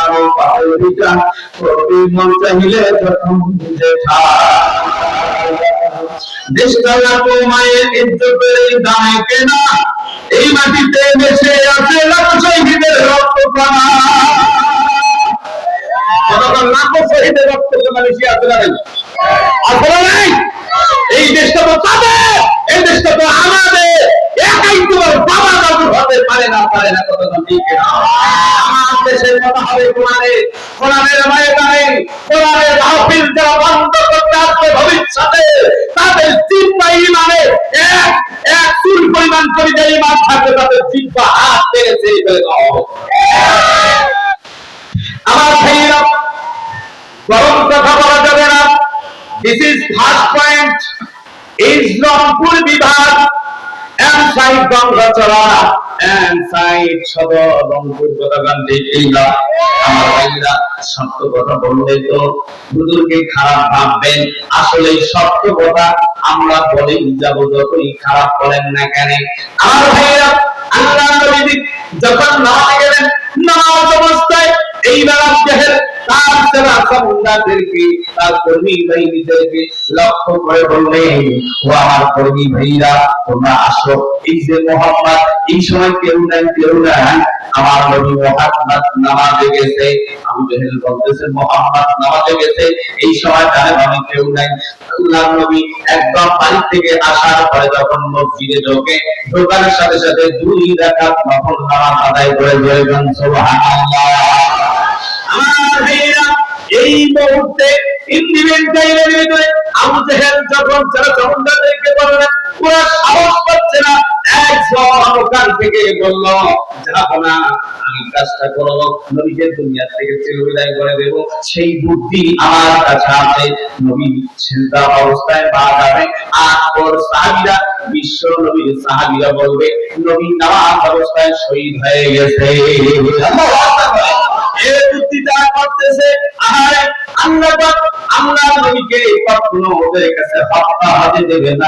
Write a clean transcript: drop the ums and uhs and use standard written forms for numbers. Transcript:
কারো পাহরিকা কবি মন চাইলে যখন দেখা দেশটা লাখো মায়ের ইজ্জতের দামে কেনা এই মাটিতে বেঁচে আছে লাখো শহীদের রক্ত কণা লাখো শহীদের রক্ত কণা বেশি আছে না আসলে নাই এই দেশটা তো তাদের এই দেশটা তো আমাদের একাই তোমার বাবা দাদুর হতে পারে না কথা ঠিক আমার দেশের কথা হবে কোরআনের ময়দানে কোরআনের মাহফিল যারা বন্ধ করতে আসবে ভবিষ্যতে তাদের জিহ্বা ইমানে এক চুল পরিমাণ পরিযায়ী ইমান থাকবে তাদের জিহ্বা হাত থেকে ছেড়ে ফেলে দেওয়া হবে আমার ভাইরা গরম কথা বলা যাবে না This is first point is Rangpur বিভাগ and side Gangachara and side সদর রংপুর গোদাগান্ধী এইটা আমার ভাইরা সত্য কথা বললে তো হুজুরকে খারাপ ভাববেন আসলে সত্য কথা আমরা বলেই যাব যতই খারাপ বলেন না কেন আমার ভাইরা আল্লাহ নবী যখন নামাজে গেলেন নামাজ অবস্থায় এইবার আব্দুল তার সেরা সামুন্দাদেরকে তার কর্মী বাহিনীদেরকে লক্ষ্য করে বললেন ও আমার কর্মী ভাইরা তোমরা আসো এই যে মুহাম্মদ এই সময় কেউ নাই আমার নবী মুহাম্মদ নামাজে গেছে আবু জাহেল বলতেছে মুহাম্মদ নামাজে গেছে এই সময় তার আমি কেউ নাই আল্লাহর নবী একদম বাড়ি থেকে আসার পরে যখন মসজিদে ঢোকার সাথে সাথে দুই রাকাত নফল নামাজ আদায় করে বলেন সুবহানাল্লাহ আমার ভাইরা এই মুহূর্তে ইন্ডিপেন্ডেন্ট টাইমের ভিতরে আবু জাহেল যখন যারা সমুদ্রকে বললেন পুরো সাহস পাচ্ছে না একজন ওখান থেকে বলল যাব না আমি কাজটা করব নবীকে দুনিয়া থেকে চির বিদায় করে দেব সেই বুদ্ধি আমার কাছে আছে নবী চিন্তা অবস্থায় পা যাবে আর ওর সাহাবীরা বিশ্ব নবীর সাহাবীরা বলবে নবী নামাজ অবস্থায় শহীদ হয়ে গেছে আল্লাহু আকবার এই বুদ্ধিটা করতেছে আরে আল্লাহ নবীকে কখনো ওদের কাছে হত্যা হতে দেবে না